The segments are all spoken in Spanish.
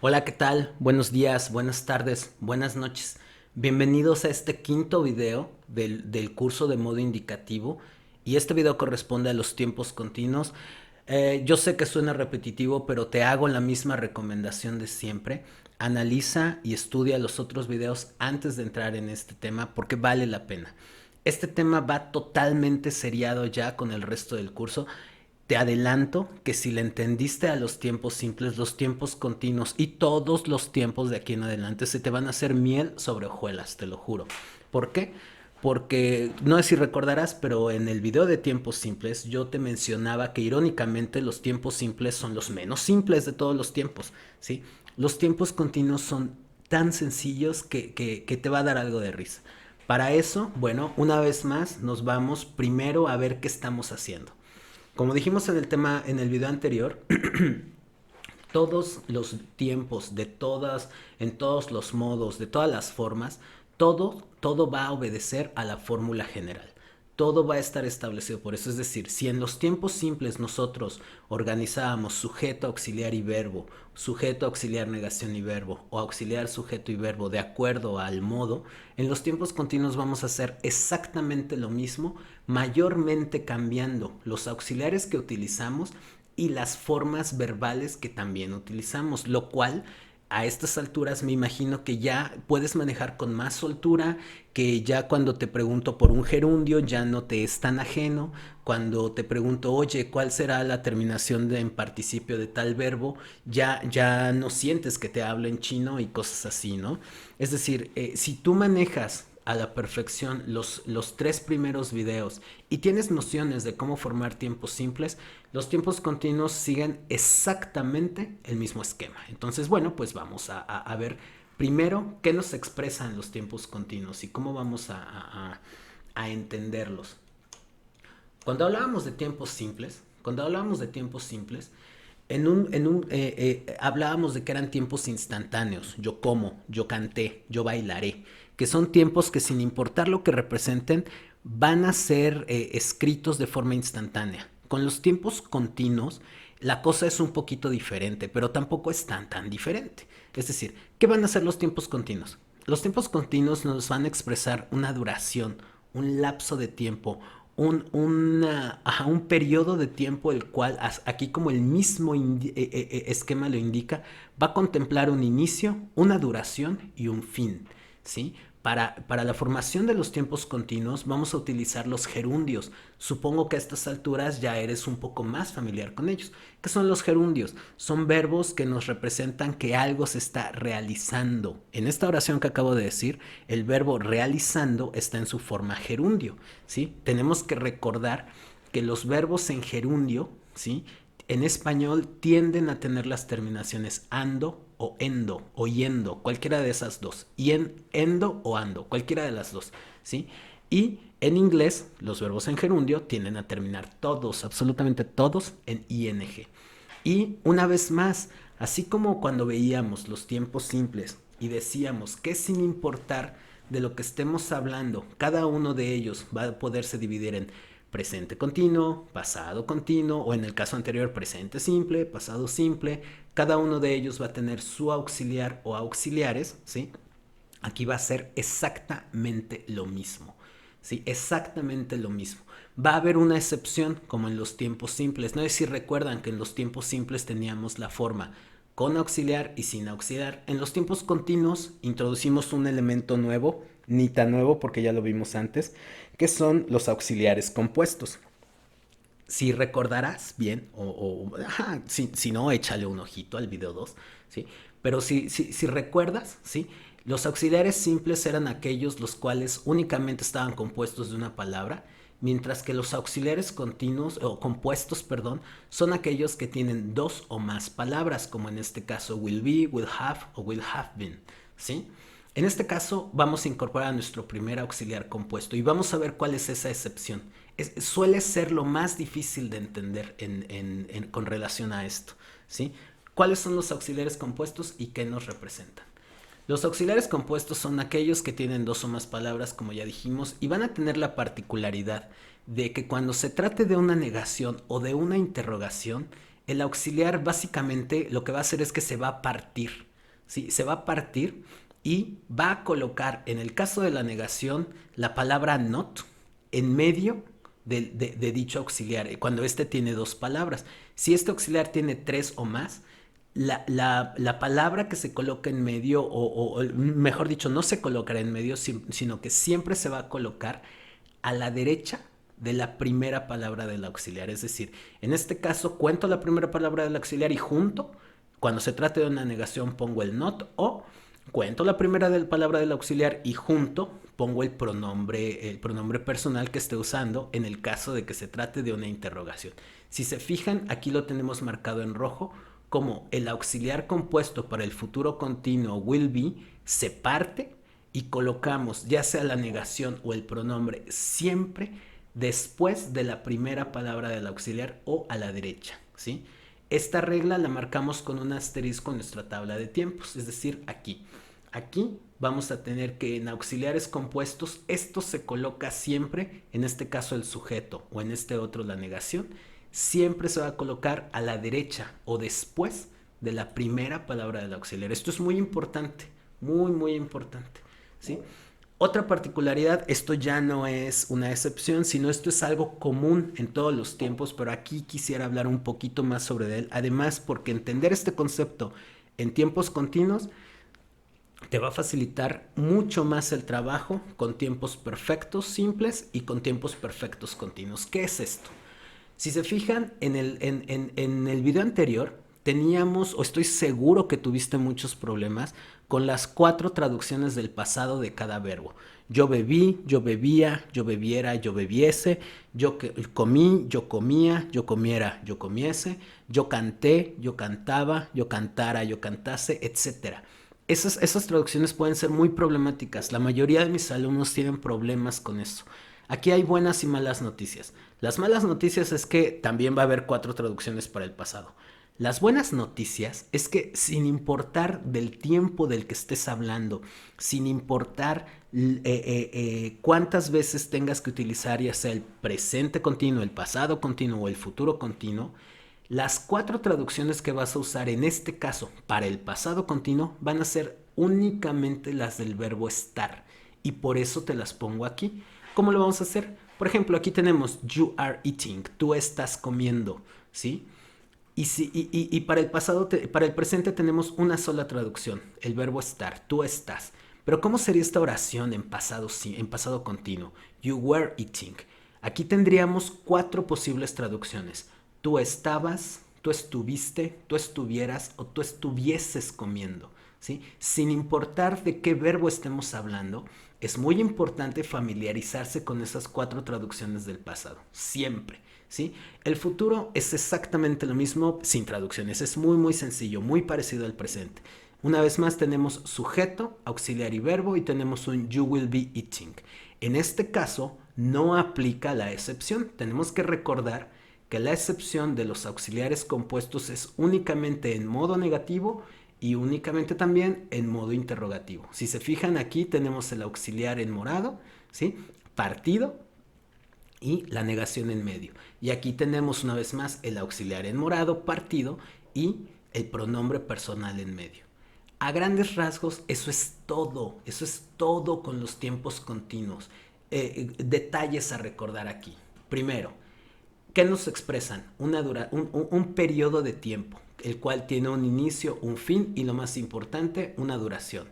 Hola, ¿qué tal? Buenos días, buenas tardes, buenas noches. Bienvenidos a este quinto video del curso de modo indicativo y este video corresponde a los tiempos continuos. Yo sé que suena repetitivo, pero te hago la misma recomendación de siempre. Analiza y estudia los otros videos antes de entrar en este tema porque vale la pena. Este tema va totalmente seriado ya con el resto del curso. Te adelanto que si le entendiste a los tiempos simples, los tiempos continuos y todos los tiempos de aquí en adelante se te van a hacer miel sobre hojuelas, te lo juro. ¿Por qué? Porque no sé si recordarás, pero en el video de tiempos simples yo te mencionaba que irónicamente los tiempos simples son los menos simples de todos los tiempos, ¿sí? Los tiempos continuos son tan sencillos que te va a dar algo de risa. Para eso, bueno, una vez más nos vamos primero a ver qué estamos haciendo. Como dijimos en el tema, en el video anterior, todos los tiempos, en todos los modos, de todas las formas, todo va a obedecer a la fórmula general. Todo va a estar establecido por eso. Es decir, si en los tiempos simples nosotros organizábamos sujeto, auxiliar y verbo, sujeto, auxiliar, negación y verbo, o auxiliar, sujeto y verbo de acuerdo al modo, en los tiempos continuos vamos a hacer exactamente lo mismo, mayormente cambiando los auxiliares que utilizamos y las formas verbales que también utilizamos, lo cual a estas alturas me imagino que ya puedes manejar con más soltura, que ya cuando te pregunto por un gerundio ya no te es tan ajeno, cuando te pregunto, oye, ¿cuál será la terminación de en participio de tal verbo? Ya no sientes que te hablo en chino y cosas así, ¿no? Es decir, si tú manejas a la perfección los tres primeros videos y tienes nociones de cómo formar tiempos simples, los tiempos continuos siguen exactamente el mismo esquema. Entonces, bueno, pues vamos a ver primero qué nos expresan los tiempos continuos y cómo vamos a entenderlos. Cuando hablábamos de tiempos simples, hablábamos de que eran tiempos instantáneos. Yo como, yo canté, yo bailaré, que son tiempos que sin importar lo que representen, van a ser escritos de forma instantánea. Con los tiempos continuos, la cosa es un poquito diferente, pero tampoco es tan diferente. Es decir, ¿qué van a ser los tiempos continuos? Los tiempos continuos nos van a expresar una duración, un lapso de tiempo, un periodo de tiempo el cual, aquí como el mismo esquema lo indica, va a contemplar un inicio, una duración y un fin, ¿sí? Para la formación de los tiempos continuos vamos a utilizar los gerundios. Supongo que a estas alturas ya eres un poco más familiar con ellos. ¿Qué son los gerundios? Son verbos que nos representan que algo se está realizando. En esta oración que acabo de decir, el verbo realizando está en su forma gerundio, ¿sí? Tenemos que recordar que los verbos en gerundio, ¿sí?, en español tienden a tener las terminaciones ando o endo o yendo, cualquiera de esas dos. Endo o ando, cualquiera de las dos, ¿sí? Y en inglés, los verbos en gerundio tienden a terminar todos, absolutamente todos, en ing. Y una vez más, así como cuando veíamos los tiempos simples y decíamos que sin importar de lo que estemos hablando, cada uno de ellos va a poderse dividir en presente continuo, pasado continuo o en el caso anterior presente simple, pasado simple. Cada uno de ellos va a tener su auxiliar o auxiliares, ¿sí? Aquí va a ser exactamente lo mismo, ¿sí? Exactamente lo mismo. Va a haber una excepción como en los tiempos simples. No sé si recuerdan que en los tiempos simples teníamos la forma con auxiliar y sin auxiliar. En los tiempos continuos introducimos un elemento nuevo, ni tan nuevo porque ya lo vimos antes, que son los auxiliares compuestos. Si recordarás bien, si no, échale un ojito al video 2, ¿sí? Pero si recuerdas, ¿sí?, los auxiliares simples eran aquellos los cuales únicamente estaban compuestos de una palabra, mientras que los auxiliares continuos o compuestos, perdón, son aquellos que tienen dos o más palabras, como en este caso will be, will have o will have been, ¿sí? En este caso vamos a incorporar a nuestro primer auxiliar compuesto y vamos a ver cuál es esa excepción. Suele ser lo más difícil de entender con relación a esto, ¿sí? ¿Cuáles son los auxiliares compuestos y qué nos representan? Los auxiliares compuestos son aquellos que tienen dos o más palabras, como ya dijimos, y van a tener la particularidad de que cuando se trate de una negación o de una interrogación, el auxiliar básicamente lo que va a hacer es que se va a partir. ¿sí? Se va a partir y va a colocar, en el caso de la negación, la palabra not en medio de dicho auxiliar, cuando este tiene dos palabras. Si este auxiliar tiene tres o más, la palabra que se coloca en medio, o mejor dicho, no se colocará en medio, sino que siempre se va a colocar a la derecha de la primera palabra del auxiliar. Es decir, en este caso cuento la primera palabra del auxiliar y junto, cuando se trate de una negación, pongo el not, o cuento la primera palabra del auxiliar y junto pongo el pronombre personal que esté usando en el caso de que se trate de una interrogación. Si se fijan, aquí lo tenemos marcado en rojo como el auxiliar compuesto para el futuro continuo will be se parte y colocamos ya sea la negación o el pronombre siempre después de la primera palabra del auxiliar o a la derecha, ¿sí? Esta regla la marcamos con un asterisco en nuestra tabla de tiempos, es decir, aquí. Aquí vamos a tener que en auxiliares compuestos esto se coloca siempre, en este caso el sujeto o en este otro la negación, siempre se va a colocar a la derecha o después de la primera palabra del auxiliar. Esto es muy importante, muy, muy importante, ¿sí? Otra particularidad, esto ya no es una excepción, sino esto es algo común en todos los tiempos, pero aquí quisiera hablar un poquito más sobre él, además porque entender este concepto en tiempos continuos te va a facilitar mucho más el trabajo con tiempos perfectos simples y con tiempos perfectos continuos. ¿Qué es esto? Si se fijan, en el video anterior teníamos, o estoy seguro que tuviste muchos problemas con las 4 traducciones del pasado de cada verbo. Yo bebí, yo bebía, yo bebiera, yo bebiese, yo comí, yo comía, yo comiera, yo comiese, yo canté, yo cantaba, yo cantara, yo cantase, etc. Esas traducciones pueden ser muy problemáticas. La mayoría de mis alumnos tienen problemas con eso. Aquí hay buenas y malas noticias. Las malas noticias es que también va a haber 4 traducciones para el pasado. Las buenas noticias es que sin importar del tiempo del que estés hablando, sin importar cuántas veces tengas que utilizar ya sea el presente continuo, el pasado continuo o el futuro continuo, las 4 traducciones que vas a usar en este caso para el pasado continuo van a ser únicamente las del verbo estar y por eso te las pongo aquí. ¿Cómo lo vamos a hacer? Por ejemplo, aquí tenemos you are eating, tú estás comiendo, ¿sí? Y para el pasado, para el presente tenemos una sola traducción, el verbo estar, tú estás. Pero ¿cómo sería esta oración en pasado continuo? You were eating. Aquí tendríamos 4 posibles traducciones. Tú estabas, tú estuviste, tú estuvieras o tú estuvieses comiendo, ¿sí? Sin importar de qué verbo estemos hablando, es muy importante familiarizarse con esas 4 traducciones del pasado, siempre, ¿sí? El futuro es exactamente lo mismo sin traducciones, es muy muy sencillo, muy parecido al presente. Una vez más tenemos sujeto, auxiliar y verbo y tenemos un you will be eating. En este caso no aplica la excepción, tenemos que recordar que la excepción de los auxiliares compuestos es únicamente en modo negativo y únicamente también en modo interrogativo. Si se fijan aquí tenemos el auxiliar en morado, ¿sí? Partido y la negación en medio. Y aquí tenemos una vez más el auxiliar en morado, partido y el pronombre personal en medio. A grandes rasgos eso es todo con los tiempos continuos. Detalles a recordar aquí. Primero, ¿qué nos expresan? Un periodo de tiempo, el cual tiene un inicio, un fin y lo más importante, una duración.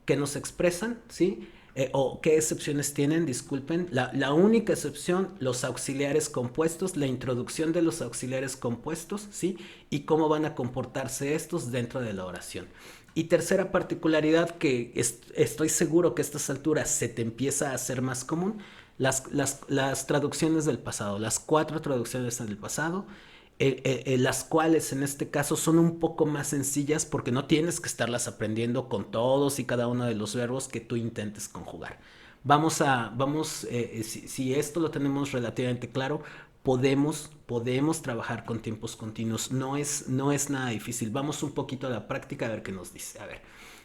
¿Qué nos expresan? ¿Sí? ¿O qué excepciones tienen? Disculpen. La única excepción, los auxiliares compuestos, la introducción de los auxiliares compuestos, ¿sí? Y cómo van a comportarse estos dentro de la oración. Y tercera particularidad que estoy seguro que a estas alturas se te empieza a hacer más común, las traducciones del pasado, las 4 traducciones del pasado, las cuales en este caso son un poco más sencillas porque no tienes que estarlas aprendiendo con todos y cada uno de los verbos que tú intentes conjugar. Si esto lo tenemos relativamente claro, podemos trabajar con tiempos continuos. No es nada difícil. Vamos un poquito a la práctica a ver qué nos dice. A ver,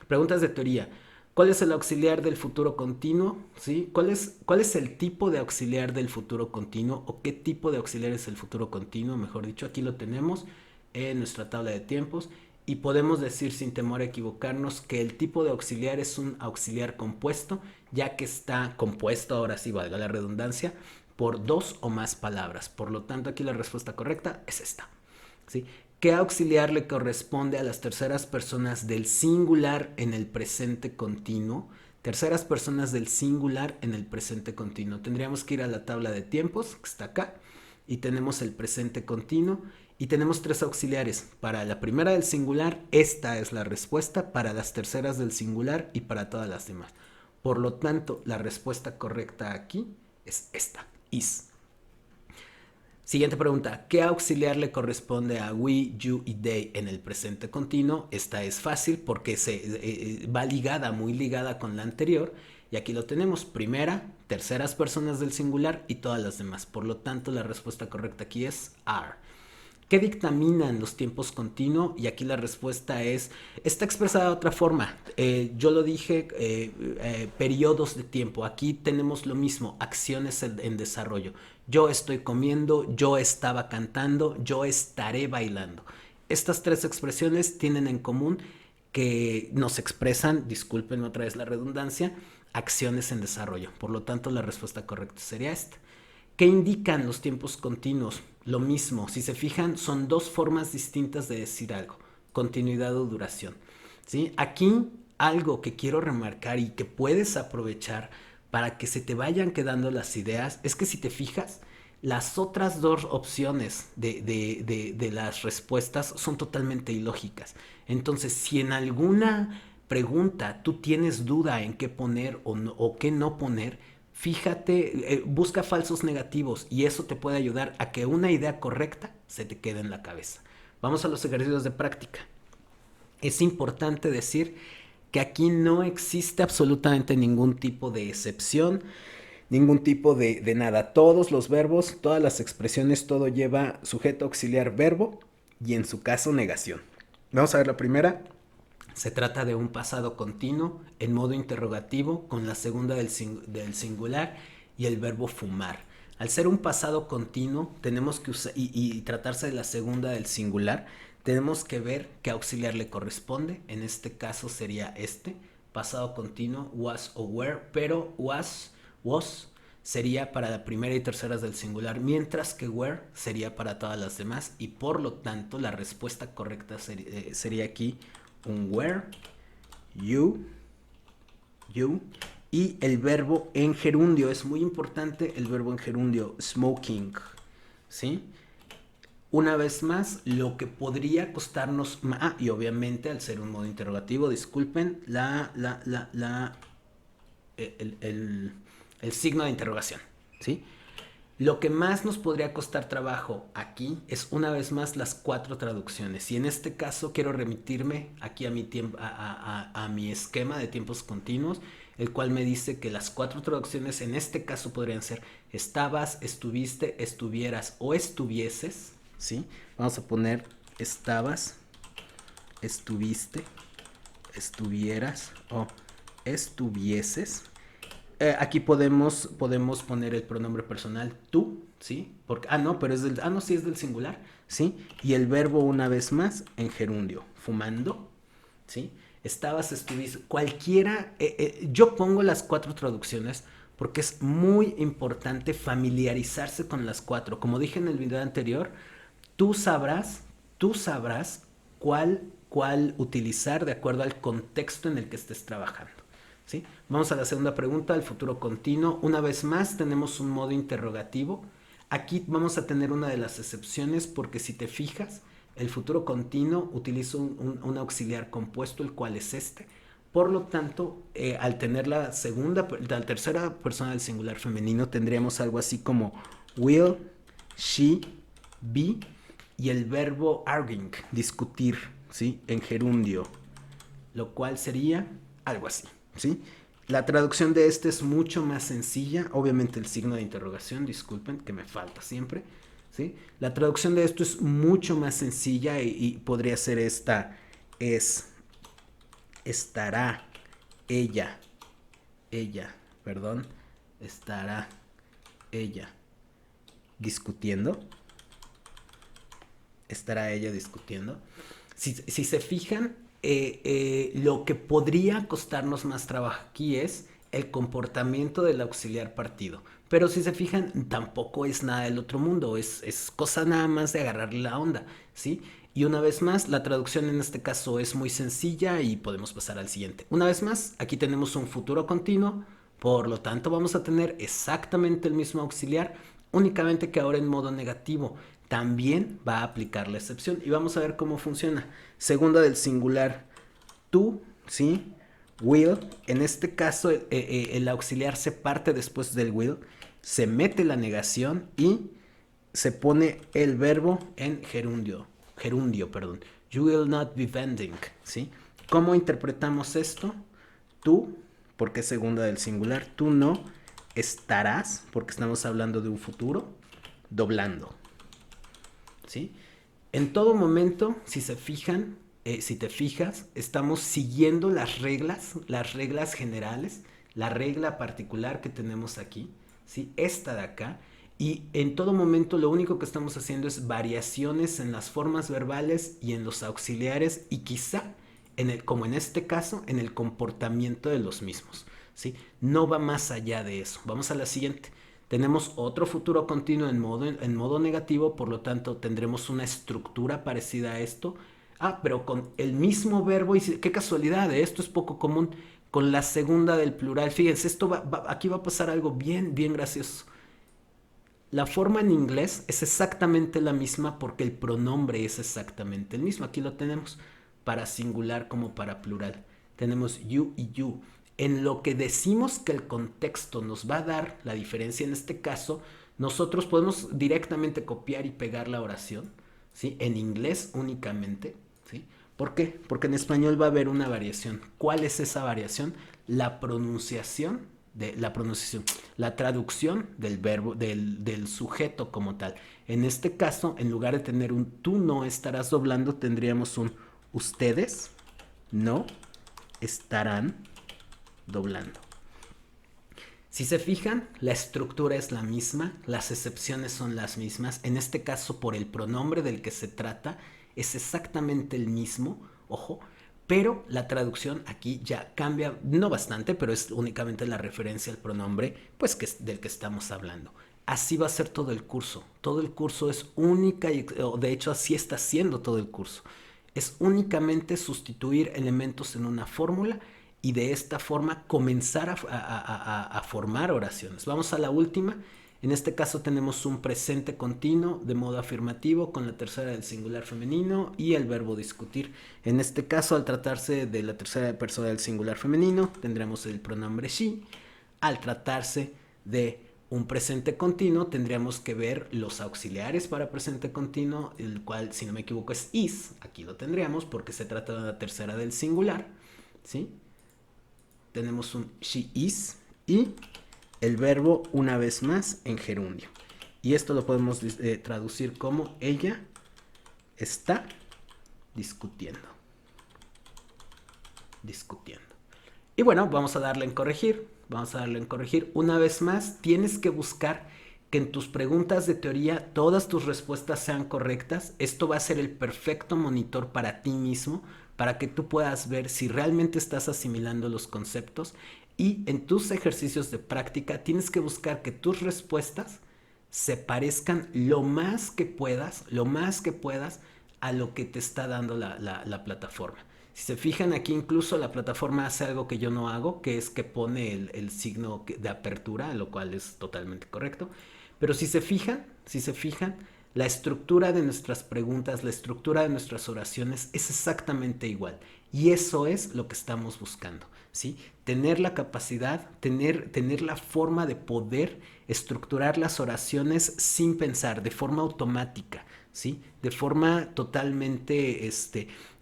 preguntas de teoría. ¿Cuál es el auxiliar del futuro continuo? ¿Sí? ¿Cuál es el tipo de auxiliar del futuro continuo? ¿O qué tipo de auxiliar es el futuro continuo? Mejor dicho, aquí lo tenemos en nuestra tabla de tiempos. y podemos decir sin temor a equivocarnos que el tipo de auxiliar es un auxiliar compuesto, ya que está compuesto, ahora sí valga la redundancia, por dos o más palabras. Por lo tanto, aquí la respuesta correcta es esta, ¿sí? ¿Qué auxiliar le corresponde a las terceras personas del singular en el presente continuo? Terceras personas del singular en el presente continuo. Tendríamos que ir a la tabla de tiempos, que está acá, y tenemos el presente continuo, y tenemos tres auxiliares. Para la primera del singular, esta es la respuesta, para las terceras del singular y para todas las demás. Por lo tanto, la respuesta correcta aquí es esta, is. Siguiente pregunta, ¿qué auxiliar le corresponde a we, you y they en el presente continuo? Esta es fácil porque va ligada, muy ligada con la anterior. Y aquí lo tenemos, primera, terceras personas del singular y todas las demás. Por lo tanto, la respuesta correcta aquí es are. ¿Qué dictaminan los tiempos continuos? Y aquí la respuesta está expresada de otra forma. Yo lo dije, periodos de tiempo. Aquí tenemos lo mismo, acciones en desarrollo. Yo estoy comiendo, yo estaba cantando, yo estaré bailando. Estas tres expresiones tienen en común que nos expresan, disculpen otra vez la redundancia, acciones en desarrollo. Por lo tanto, la respuesta correcta sería esta. ¿Qué indican los tiempos continuos? Lo mismo, si se fijan, son dos formas distintas de decir algo, continuidad o duración, ¿sí? Aquí algo que quiero remarcar y que puedes aprovechar para que se te vayan quedando las ideas es que si te fijas, las otras dos opciones de las respuestas son totalmente ilógicas. Entonces, si en alguna pregunta tú tienes duda en qué poner o qué no poner, fíjate, busca falsos negativos y eso te puede ayudar a que una idea correcta se te quede en la cabeza. Vamos a los ejercicios de práctica. Es importante decir que aquí no existe absolutamente ningún tipo de excepción, ningún tipo de nada. Todos los verbos, todas las expresiones, todo lleva sujeto, auxiliar, verbo y en su caso negación. Vamos a ver la primera. Se trata de un pasado continuo en modo interrogativo con la segunda del singular y el verbo fumar. Al ser un pasado continuo, tenemos que usar, y tratarse de la segunda del singular, tenemos que ver qué auxiliar le corresponde. En este caso sería este, pasado continuo, was o were, pero was sería para la primera y terceras del singular, mientras que were sería para todas las demás, y por lo tanto la respuesta correcta sería aquí un were, you, y el verbo en gerundio. Es muy importante el verbo en gerundio, smoking, ¿sí? Una vez más, lo que podría costarnos, y obviamente al ser un modo interrogativo, disculpen, el signo de interrogación, ¿sí? Lo que más nos podría costar trabajo aquí es una vez más las cuatro traducciones. Y en este caso quiero remitirme aquí a mi esquema de tiempos continuos, el cual me dice que las cuatro traducciones en este caso podrían ser estabas, estuviste, estuvieras o estuvieses, ¿sí? Vamos a poner estabas, estuviste, estuvieras o estuvieses. Aquí podemos poner el pronombre personal tú, ¿sí? Porque, pero sí es del singular, ¿sí? Y el verbo una vez más en gerundio, fumando, ¿sí? Estabas, estuviste, cualquiera, yo pongo las cuatro traducciones porque es muy importante familiarizarse con las cuatro. Como dije en el video anterior, tú sabrás cuál utilizar de acuerdo al contexto en el que estés trabajando. ¿Sí? Vamos a la segunda pregunta, el futuro continuo. Una vez más tenemos un modo interrogativo. Aquí vamos a tener una de las excepciones porque si te fijas, el futuro continuo utiliza un auxiliar compuesto, el cual es este. Por lo tanto, al tener la tercera persona del singular femenino, tendríamos algo así como will, she, be y el verbo arguing, discutir, ¿sí? En gerundio, lo cual sería algo así, ¿sí? La traducción de este es mucho más sencilla, obviamente el signo de interrogación, disculpen, que me falta siempre, ¿sí? La traducción de esto es mucho más sencilla y podría ser esta, estará, estará ella discutiendo, Si se fijan, lo que podría costarnos más trabajo aquí es el comportamiento del auxiliar partido. Pero si se fijan, tampoco es nada del otro mundo, es cosa nada más de agarrarle la onda, ¿sí? Y una vez más, la traducción en este caso es muy sencilla y podemos pasar al siguiente. Una vez más, aquí tenemos un futuro continuo, por lo tanto vamos a tener exactamente el mismo auxiliar, únicamente que ahora en modo negativo. También va a aplicar la excepción y vamos a ver cómo funciona. Segunda del singular, tú, ¿sí? Will, en este caso el auxiliar se parte después del will, se mete la negación y se pone el verbo en gerundio, perdón. You will not be vending, ¿sí? ¿Cómo interpretamos esto? Tú, porque es segunda del singular, tú no estarás, porque estamos hablando de un futuro, doblando, ¿sí? En todo momento, si se fijan, si te fijas, estamos siguiendo las reglas generales, la regla particular que tenemos aquí, ¿sí? Esta de acá. Y en todo momento lo único que estamos haciendo es variaciones en las formas verbales y en los auxiliares y quizá, como en este caso, en el comportamiento de los mismos, ¿sí? No va más allá de eso. Vamos a la siguiente. Tenemos otro futuro continuo en modo negativo, por lo tanto tendremos una estructura parecida a esto. Pero con el mismo verbo, y qué casualidad, esto es poco común, con la segunda del plural. Fíjense, aquí va a pasar algo bien, bien gracioso. La forma en inglés es exactamente la misma porque el pronombre es exactamente el mismo. Aquí lo tenemos para singular como para plural. Tenemos you y you. En lo que decimos que el contexto nos va a dar la diferencia en este caso, nosotros podemos directamente copiar y pegar la oración, ¿sí? En inglés únicamente, ¿sí? ¿Por qué? Porque en español va a haber una variación. ¿Cuál es esa variación? La pronunciación, la traducción del verbo, del sujeto como tal. En este caso, en lugar de tener un tú no estarás doblando, tendríamos un ustedes no estarán doblando. Si se fijan, la estructura es la misma, las excepciones son las mismas. En este caso, por el pronombre del que se trata, es exactamente el mismo, ojo, pero la traducción aquí ya cambia, no bastante, pero es únicamente la referencia al pronombre, pues del que estamos hablando. Así va a ser todo el curso. Todo el curso es única, de hecho así está siendo todo el curso. Es únicamente sustituir elementos en una fórmula y de esta forma comenzar a formar oraciones. Vamos a la última. En este caso tenemos un presente continuo de modo afirmativo con la tercera del singular femenino y el verbo discutir. En este caso, al tratarse de la tercera persona del singular femenino, tendremos el pronombre she. Al tratarse de un presente continuo, tendríamos que ver los auxiliares para presente continuo, el cual, si no me equivoco, es is. Aquí lo tendríamos porque se trata de la tercera del singular, ¿sí? Tenemos un she is y el verbo una vez más en gerundio. Y esto lo podemos traducir como ella está discutiendo. Y bueno, vamos a darle en corregir. Una vez más, tienes que buscar que en tus preguntas de teoría todas tus respuestas sean correctas. Esto va a ser el perfecto monitor para ti mismo, para que tú puedas ver si realmente estás asimilando los conceptos. Y en tus ejercicios de práctica tienes que buscar que tus respuestas se parezcan lo más que puedas a lo que te está dando la plataforma. Si se fijan aquí, incluso la plataforma hace algo que yo no hago, que es que pone el signo de apertura, lo cual es totalmente correcto. Pero si se fijan, la estructura de nuestras preguntas, la estructura de nuestras oraciones es exactamente igual. Y eso es lo que estamos buscando, ¿sí? Tener la capacidad, tener la forma de poder estructurar las oraciones sin pensar, de forma automática, ¿sí? De forma totalmente,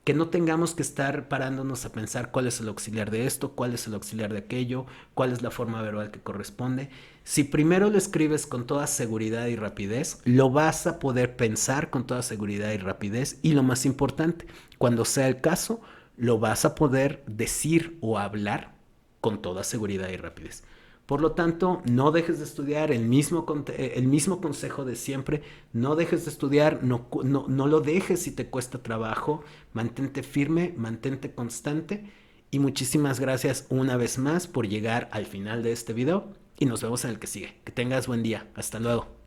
que no tengamos que estar parándonos a pensar cuál es el auxiliar de esto, cuál es el auxiliar de aquello, cuál es la forma verbal que corresponde. Si primero lo escribes con toda seguridad y rapidez, lo vas a poder pensar con toda seguridad y rapidez y lo más importante, cuando sea el caso, lo vas a poder decir o hablar con toda seguridad y rapidez. Por lo tanto, no dejes de estudiar, el mismo consejo de siempre, no dejes de estudiar, no lo dejes si te cuesta trabajo, mantente firme, mantente constante y muchísimas gracias una vez más por llegar al final de este video y nos vemos en el que sigue. Que tengas buen día, hasta luego.